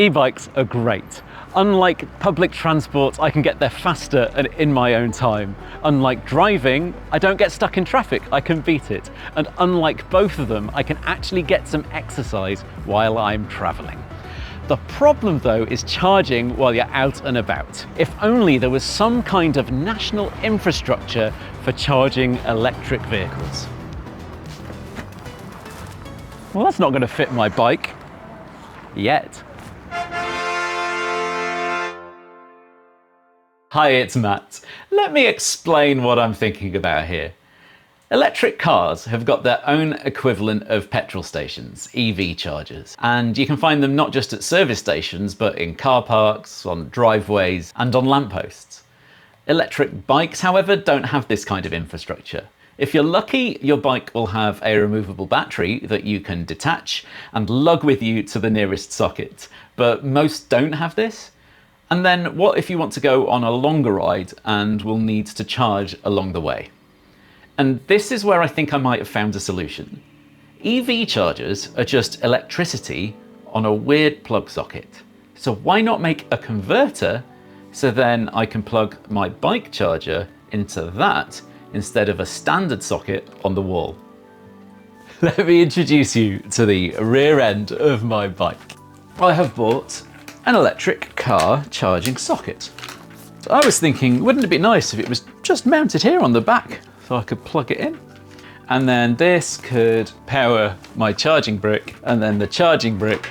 E-bikes are great. Unlike public transport, I can get there faster and in my own time. Unlike driving, I don't get stuck in traffic, I can beat it. And unlike both of them, I can actually get some exercise while I'm traveling. The problem though is charging while you're out and about. If only there was some kind of national infrastructure for charging electric vehicles. Well, that's not going to fit my bike. Yet. Hi, it's Matt. Let me explain what I'm thinking about here. Electric cars have got their own equivalent of petrol stations, EV chargers, and you can find them not just at service stations, but in car parks, on driveways, and on lampposts. Electric bikes, however, don't have this kind of infrastructure. If you're lucky, your bike will have a removable battery that you can detach and lug with you to the nearest socket, but most don't have this. And then what if you want to go on a longer ride and will need to charge along the way? And this is where I think I might have found a solution. EV chargers are just electricity on a weird plug socket. So why not make a converter so then I can plug my bike charger into that instead of a standard socket on the wall? Let me introduce you to the rear end of my bike. I have bought an electric car charging socket. So I was thinking, wouldn't it be nice if it was just mounted here on the back so I could plug it in? And then this could power my charging brick, and then the charging brick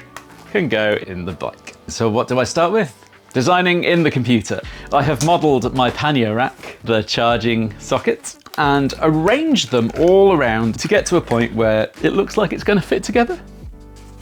can go in the bike. So what do I start with? Designing in the computer. I have modelled my pannier rack, the charging sockets, and arranged them all around to get to a point where it looks like it's going to fit together.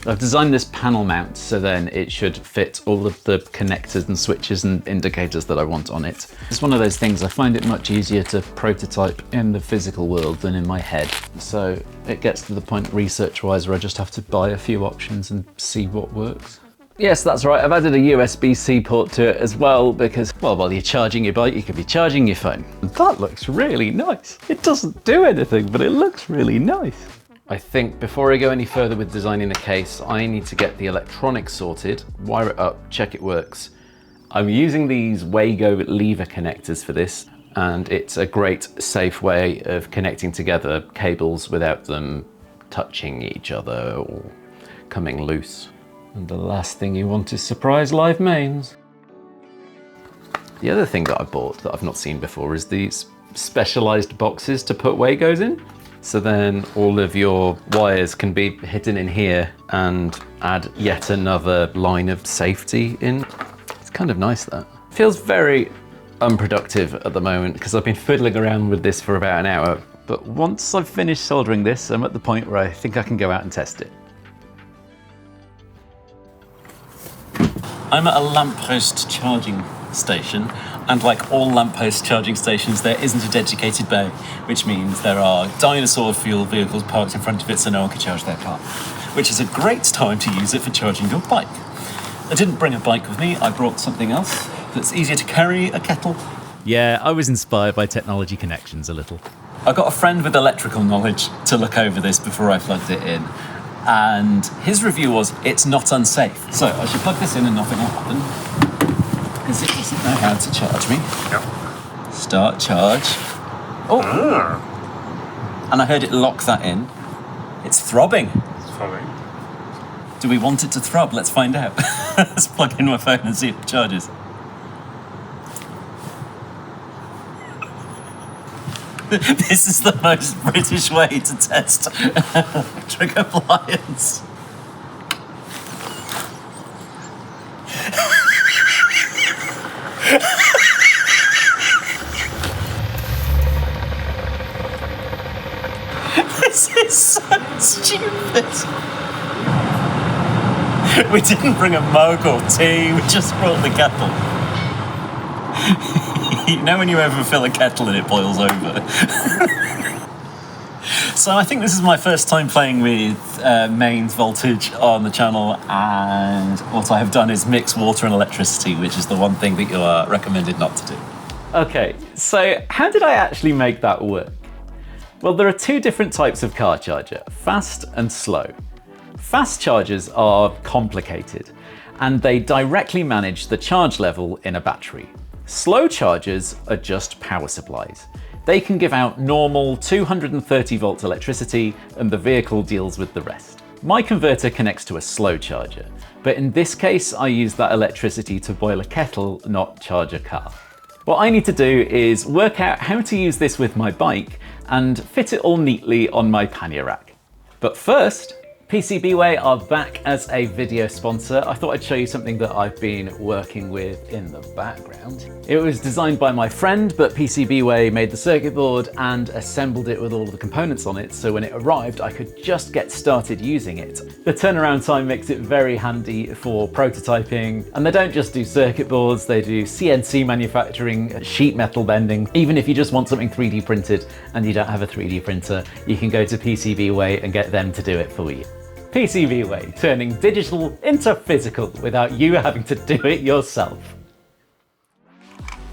I've designed this panel mount so then it should fit all of the connectors and switches and indicators that I want on it. It's one of those things, I find it much easier to prototype in the physical world than in my head. So it gets to the point research-wise where I just have to buy a few options and see what works. Yes, that's right, I've added a USB-C port to it as well because, well, while you're charging your bike, you could be charging your phone. And that looks really nice. It doesn't do anything, but it looks really nice. I think before I go any further with designing the case, I need to get the electronics sorted, wire it up, check it works. I'm using these Wago lever connectors for this, and it's a great, safe way of connecting together cables without them touching each other or coming loose. And the last thing you want is surprise live mains. The other thing that I bought that I've not seen before is these specialized boxes to put Wagos in. So then all of your wires can be hidden in here and add yet another line of safety in. It's kind of nice, that. Feels very unproductive at the moment because I've been fiddling around with this for about an hour. But once I've finished soldering this, I'm at the point where I think I can go out and test it. I'm at a lamppost charging station, and like all lamppost charging stations, there isn't a dedicated bay, which means there are dinosaur fuel vehicles parked in front of it so no one can charge their car, which is a great time to use it for charging your bike. I didn't bring a bike with me, I brought something else that's easier to carry, a kettle. Yeah, I was inspired by Technology Connections a little. I got a friend with electrical knowledge to look over this before I plugged it in, and his review was, it's not unsafe. So I should plug this in and nothing will happen, because it doesn't know how to charge me. Yep. Start charge. Oh! And I heard it lock that in. It's throbbing. It's throbbing. Do we want it to throb? Let's find out. Let's plug in my phone and see if it charges. This is the most British way to test electric appliance. This is so stupid. We didn't bring a mug or tea, we just brought the kettle. You know when you overfill a kettle and it boils over? So I think this is my first time playing with mains voltage on the channel, and what I have done is mix water and electricity, which is the one thing that you are recommended not to do. Okay, so how did I actually make that work? Well, there are two different types of car charger, fast and slow. Fast chargers are complicated, and they directly manage the charge level in a battery. Slow chargers are just power supplies. They can give out normal 230 volts electricity and the vehicle deals with the rest. My converter connects to a slow charger, but in this case I use that electricity to boil a kettle, not charge a car. What I need to do is work out how to use this with my bike and fit it all neatly on my pannier rack. But first, PCBWay are back as a video sponsor. I thought I'd show you something that I've been working with in the background. It was designed by my friend, but PCBWay made the circuit board and assembled it with all of the components on it, so when it arrived I could just get started using it. The turnaround time makes it very handy for prototyping, and they don't just do circuit boards, they do CNC manufacturing, sheet metal bending. Even if you just want something 3D printed and you don't have a 3D printer, you can go to PCBWay and get them to do it for you. PCBWay, turning digital into physical without you having to do it yourself.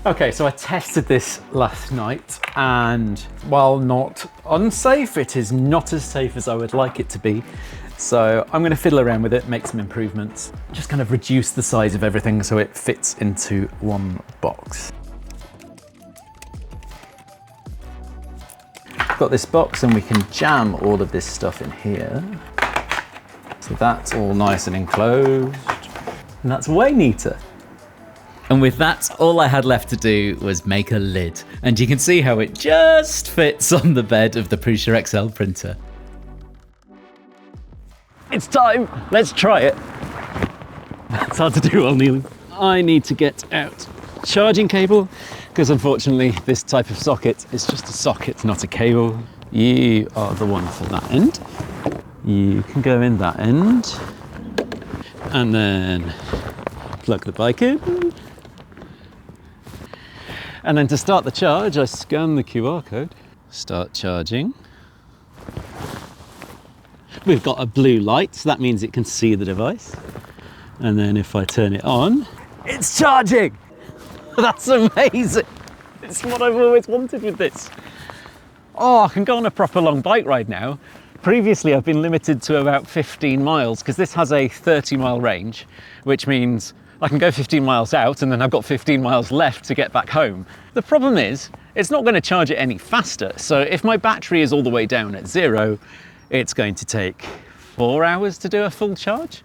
Okay, so I tested this last night, and while not unsafe, it is not as safe as I would like it to be. So I'm going to fiddle around with it, make some improvements, just kind of reduce the size of everything so it fits into one box. Got this box and we can jam all of this stuff in here. So that's all nice and enclosed, and that's way neater. And with that, all I had left to do was make a lid. And you can see how it just fits on the bed of the Prusa XL printer. It's time, let's try it. It's hard to do while kneeling. I need to get out charging cable, because unfortunately this type of socket is just a socket, not a cable. You are the one for that end. You can go in that end and then plug the bike in. And then to start the charge, I scan the QR code, start charging. We've got a blue light, so that means it can see the device. And then if I turn it on, it's charging! That's amazing! It's what I've always wanted with this. Oh, I can go on a proper long bike ride now. Previously, I've been limited to about 15 miles because this has a 30-mile range, which means I can go 15 miles out and then I've got 15 miles left to get back home. The problem is, it's not going to charge it any faster. So if my battery is all the way down at 0, it's going to take 4 hours to do a full charge.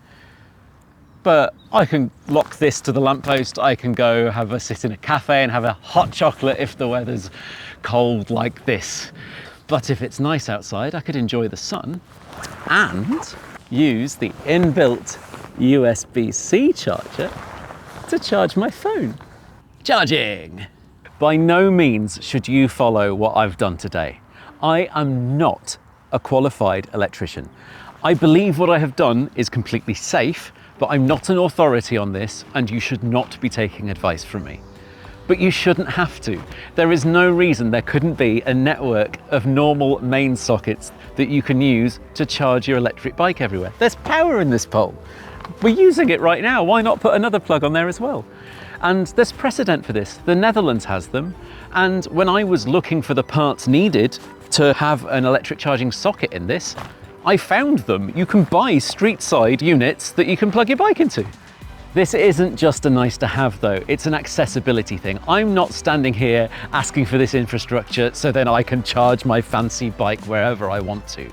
But I can lock this to the lamppost, I can go have a sit in a cafe and have a hot chocolate if the weather's cold like this. But if it's nice outside, I could enjoy the sun and use the inbuilt USB-C charger to charge my phone. Charging! By no means should you follow what I've done today. I am not a qualified electrician. I believe what I have done is completely safe, but I'm not an authority on this and you should not be taking advice from me. But you shouldn't have to. There is no reason there couldn't be a network of normal main sockets that you can use to charge your electric bike everywhere. There's power in this pole. We're using it right now. Why not put another plug on there as well? And there's precedent for this. The Netherlands has them. And when I was looking for the parts needed to have an electric charging socket in this, I found them. You can buy street side units that you can plug your bike into. This isn't just a nice to have though, it's an accessibility thing. I'm not standing here asking for this infrastructure so then I can charge my fancy bike wherever I want to.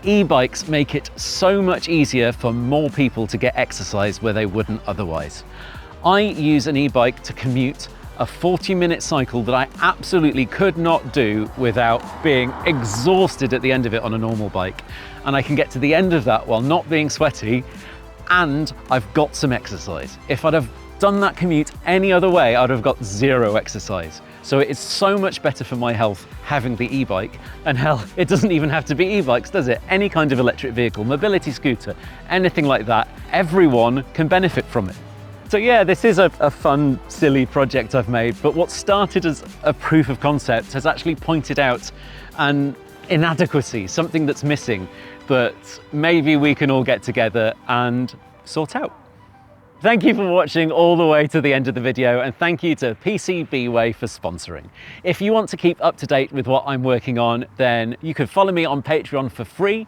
E-bikes make it so much easier for more people to get exercise where they wouldn't otherwise. I use an e-bike to commute a 40-minute cycle that I absolutely could not do without being exhausted at the end of it on a normal bike. And I can get to the end of that while not being sweaty, and I've got some exercise. If I'd have done that commute any other way, I'd have got 0 exercise. So it is so much better for my health having the e-bike. And hell, it doesn't even have to be e-bikes, does it? Any kind of electric vehicle, mobility scooter, anything like that, everyone can benefit from it. So yeah, this is a fun, silly project I've made, but what started as a proof of concept has actually pointed out an inadequacy, something that's missing, that maybe we can all get together and sort out. Thank you for watching all the way to the end of the video, and thank you to PCBWay for sponsoring. If you want to keep up to date with what I'm working on, then you can follow me on Patreon for free,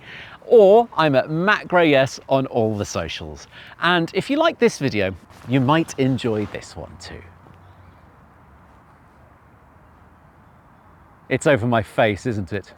or I'm at MacGrayS on all the socials. And if you like this video, you might enjoy this one too. It's over my face, isn't it?